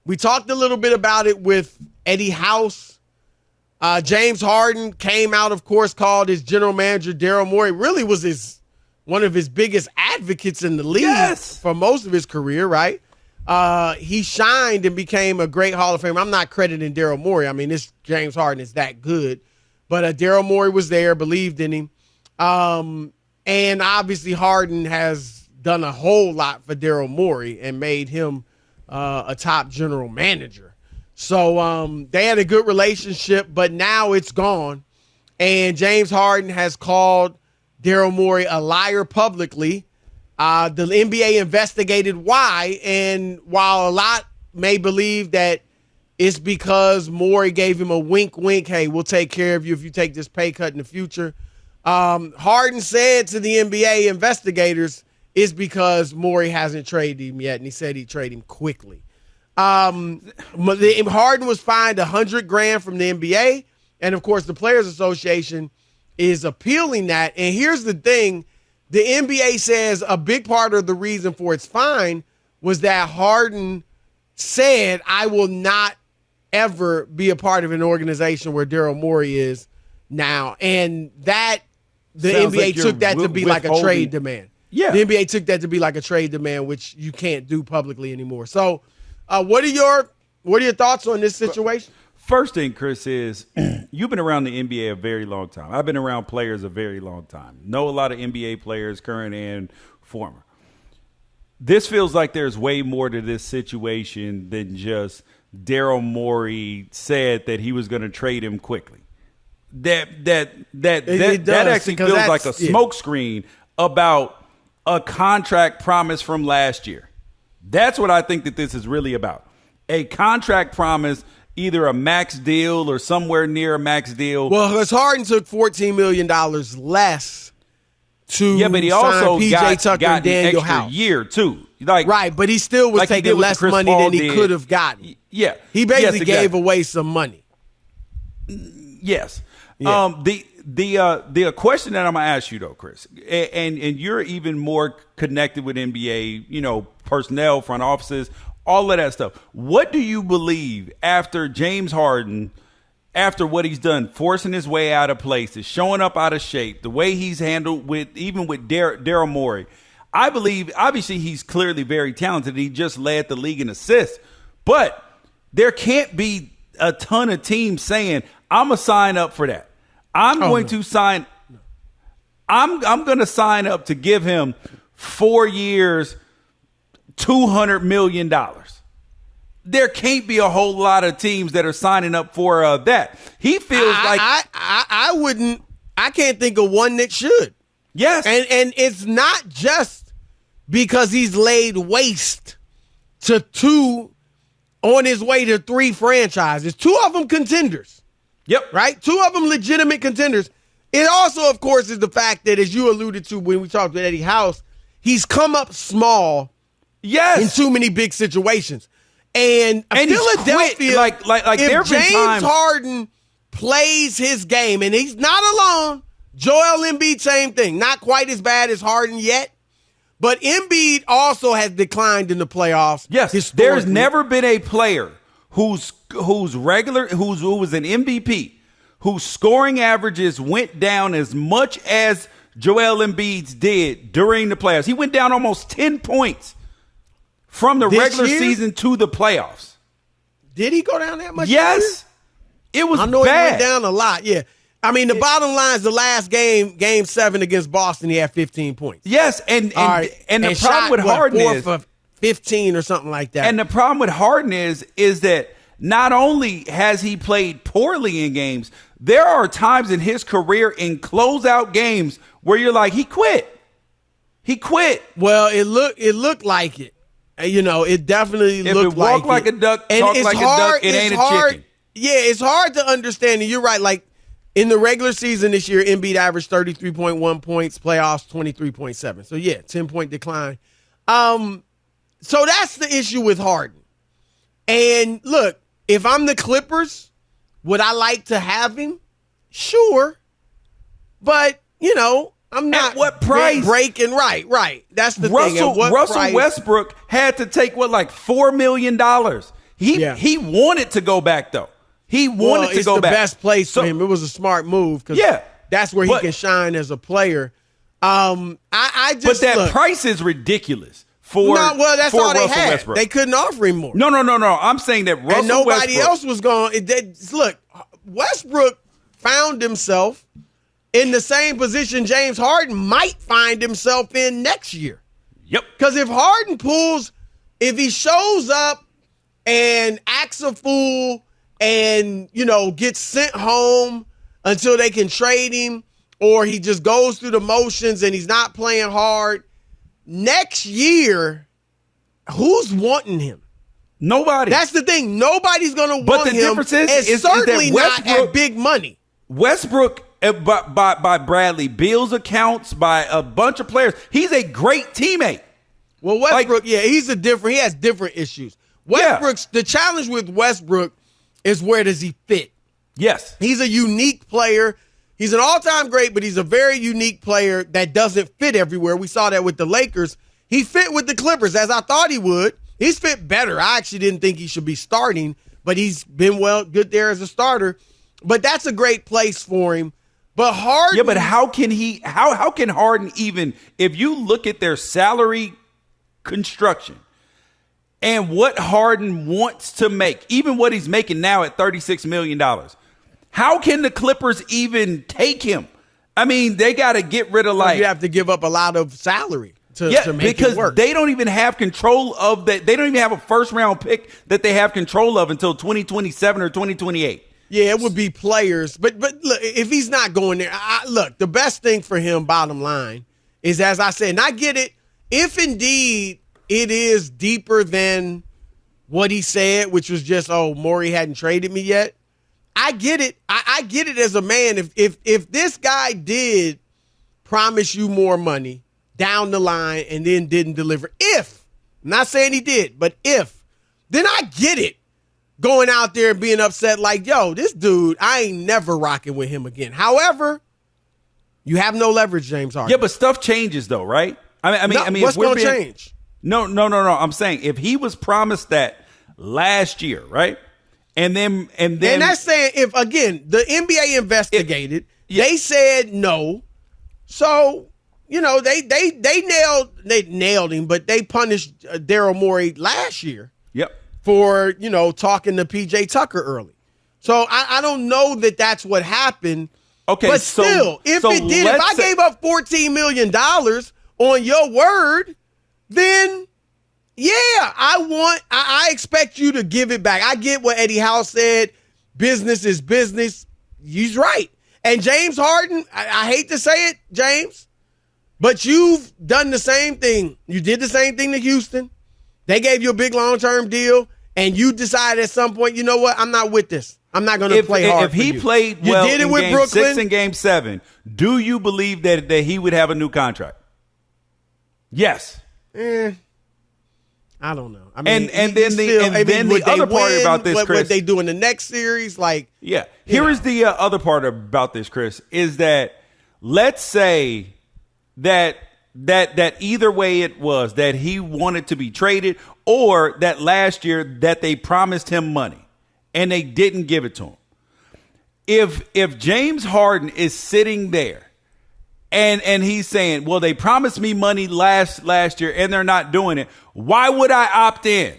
We talked a little bit about it with Eddie House. James Harden came out, of course, called his general manager, Daryl Morey, really was one of his biggest advocates in the league for most of his career, right? He shined and became a great Hall of Famer. I'm not crediting Daryl Morey. I mean, this James Harden is that good. But Daryl Morey was there, believed in him. And obviously Harden has done a whole lot for Daryl Morey and made him a top general manager. So they had a good relationship, but now it's gone. And James Harden has called Daryl Morey a liar publicly. The NBA investigated why, and while a lot may believe that it's because Morey gave him a wink, hey, we'll take care of you if you take this pay cut in the future. Harden said to the NBA investigators it's because Morey hasn't traded him yet, and he said he'd trade him quickly. Harden was fined $100,000 from the NBA, and of course the Players Association is appealing that. And here's the thing. The NBA says a big part of the reason for its fine was that Harden said, I will not ever be a part of an organization where Daryl Morey is now. And that the Sounds NBA took that to be like a trade demand. Yeah. The NBA took that to be like a trade demand, which you can't do publicly anymore. So what are your thoughts on this situation? First thing, Chris, is you've been around the NBA a very long time. I've been around players a very long time. Know a lot of NBA players, current and former. This feels like there's way more to this situation than just Daryl Morey said that he was going to trade him quickly. That actually feels like a smokescreen about a contract promise from last year. That's what I think that this is really about. A contract promise, either a max deal or somewhere near a max deal. Well, because Harden took $14 million less to but he also sign PJ Tucker and Daniel House. Year too. Right, but he still was taking less money than he could have gotten. Yeah. He basically gave away some money. Yes. Yeah. The question that I'm gonna ask you though, Chris, and you're even more connected with NBA, personnel, front offices, all of that stuff. What do you believe after James Harden, after what he's done, forcing his way out of places, showing up out of shape, the way he's handled with Daryl Morey? I believe, obviously, he's clearly very talented. He just led the league in assists, but there can't be a ton of teams saying, "I'm gonna sign up for that. I'm going to sign up to give him 4 years, $200 million." There can't be a whole lot of teams that are signing up for that. He feels I wouldn't. I can't think of one that should. Yes, and it's not just because he's laid waste to 2 on his way to 3 franchises. 2 of them contenders. Yep. Right? 2 of them legitimate contenders. It also, of course, is the fact that, as you alluded to when we talked with Eddie House, he's come up small. Yes. In too many big situations. And Philadelphia, like if James Harden plays his game, and he's not alone, Joel Embiid, same thing. Not quite as bad as Harden yet, but Embiid also has declined in the playoffs. Yes, there's never been a player who was an MVP, whose scoring averages went down as much as Joel Embiid's did during the playoffs. He went down almost 10 points from the regular season to the playoffs. Did he go down that much? Yes. It was bad. I know he went down a lot, yeah. I mean, the bottom line is the last game 7 against Boston, he had 15 points. Yes, and the problem with Harden is 4 for 15 or something like that. And the problem with Harden is that not only has he played poorly in games, there are times in his career in closeout games where you're like, he quit. He quit. Well, it looked like it. It definitely looked like it. If it walked like a duck, talk like a duck, it ain't a chicken. Yeah, it's hard to understand. And you're right. Like, in the regular season this year, Embiid averaged 33.1 points, playoffs 23.7. So, 10-point decline. So that's the issue with Harden. And, look, if I'm the Clippers, would I like to have him? Sure. But, I'm not. At what price? Breaking right. That's the thing. Russell Westbrook had to take $4 million. He wanted to go back though. He wanted to go back. It's the best place for him. It was a smart move because that's where he can shine as a player. But that price is ridiculous. That's all they Russell had. Westbrook. They couldn't offer him more. No. I'm saying that Russell and nobody Westbrook, else was going. Look, Westbrook found himself in the same position James Harden might find himself in next year. Yep. Because if he shows up and acts a fool and, gets sent home until they can trade him, or he just goes through the motions and he's not playing hard, next year, who's wanting him? Nobody. That's the thing. Nobody's going to want him. But the difference is certainly that Westbrook, not at big money. Westbrook, by Bradley Beal's accounts, by a bunch of players, he's a great teammate. Well, Westbrook, he has different issues. The challenge with Westbrook is where does he fit? Yes. He's a unique player. He's an all-time great, but he's a very unique player that doesn't fit everywhere. We saw that with the Lakers. He fit with the Clippers, as I thought he would. He's fit better. I actually didn't think he should be starting, but he's been good there as a starter. But that's a great place for him. But Harden... Yeah, but how can Harden even... If you look at their salary construction and what Harden wants to make, even what he's making now at $36 million, how can the Clippers even take him? I mean, they got to get rid of You have to give up a lot of salary to make it work. Because they don't even have control of that. They don't even have a first-round pick that they have control of until 2027 or 2028. Yeah, it would be players. But look, if he's not going there, look, the best thing for him, bottom line, is, as I said, and I get it, if indeed it is deeper than what he said, which was just, Morey hadn't traded me yet, I get it. I get it as a man. If this guy did promise you more money down the line and then didn't deliver, I'm not saying he did, but then I get it. Going out there and being upset like, this dude, I ain't never rocking with him again. However, you have no leverage, James Harden. Yeah, but stuff changes though, right? I mean, what's going to change? No. I'm saying if he was promised that last year, right? And that's saying if, again, the NBA investigated, they said no. So, they nailed him, but they punished Daryl Morey last year. Yep. For, talking to PJ Tucker early. So I don't know that that's what happened. Okay. But still, if I gave up $14 million on your word, then I expect you to give it back. I get what Eddie Howe said. Business is business. He's right. And James Harden, I hate to say it, James, but you've done the same thing. You did the same thing to Houston. They gave you a big long-term deal, and you decided at some point, you know what? I'm not with this. I'm not going to play hard. If he played well in Game 6 and Game 7, do you believe that he would have a new contract? Yes. I don't know. I mean, and then the other part about this, Chris, what they do in the next series, Here is the other part about this, Chris, is that let's say that either way it was that he wanted to be traded, or that last year that they promised him money and they didn't give it to him. If James Harden is sitting there and he's saying, well, they promised me money last year and they're not doing it, why would I opt in?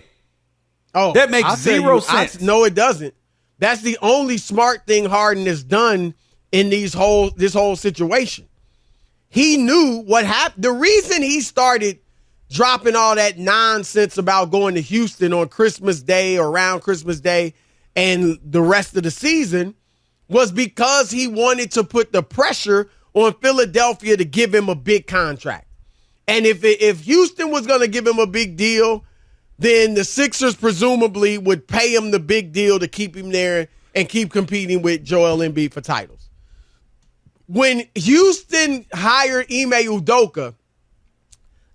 That makes zero sense. No, it doesn't. That's the only smart thing Harden has done in this whole situation. He knew what happened. The reason he started dropping all that nonsense about going to Houston on Christmas Day or around Christmas Day and the rest of the season was because he wanted to put the pressure on Philadelphia to give him a big contract. And if Houston was going to give him a big deal, then the Sixers presumably would pay him the big deal to keep him there and keep competing with Joel Embiid for titles. When Houston hired Ime Udoka,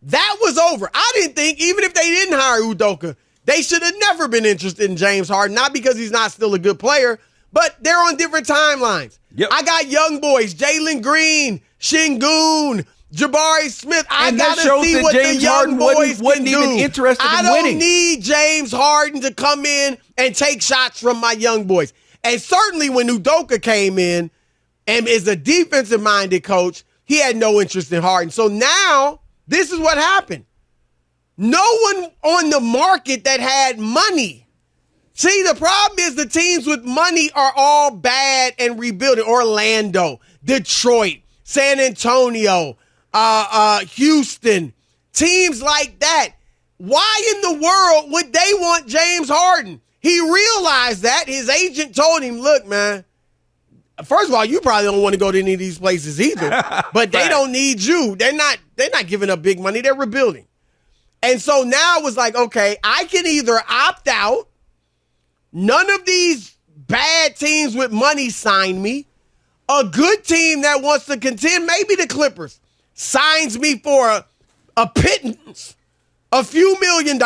that was over. I didn't think, even if they didn't hire Udoka, they should have never been interested in James Harden, not because he's not still a good player, but they're on different timelines. Yep. I got young boys, Jalen Green, Şengün, Jabari Smith. I And that gotta shows see that what James the young Harden boys wasn't can do. even interested in I don't winning. need James Harden to come in and take shots from my young boys. And certainly when Udoka came in and is a defensive-minded coach, he had no interest in Harden. So now this is what happened. No one on the market that had money. See, the problem is the teams with money are all bad and rebuilding. Orlando, Detroit, San Antonio, Houston, teams like that. Why in the world would they want James Harden? He realized that. His agent told him, look, man, first of all, you probably don't want to go to any of these places either, but they don't need you. They're not giving up big money. They're rebuilding. And so now it was like, okay, I can either opt out. None of these bad teams with money sign me. A good team that wants to contend, maybe the Clippers, signs me for a pittance, a few $1 million,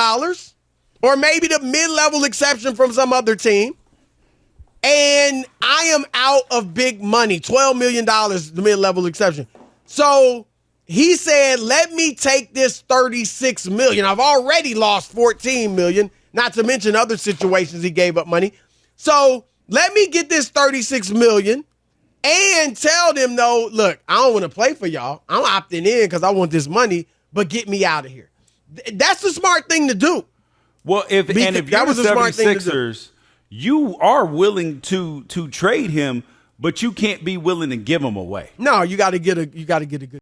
or maybe the mid-level exception from some other team. And I am out of big money, $12 million, the mid-level exception. So he said, let me take this $36 million. I've already lost $14 million, not to mention other situations he gave up money. So let me get this $36 million and tell them, though, look, I don't want to play for y'all. I'm opting in because I want this money, but get me out of here. That's the smart thing to do. Well, if you're the 76ers, you are willing to trade him, but you can't be willing to give him away. No, you got to get a good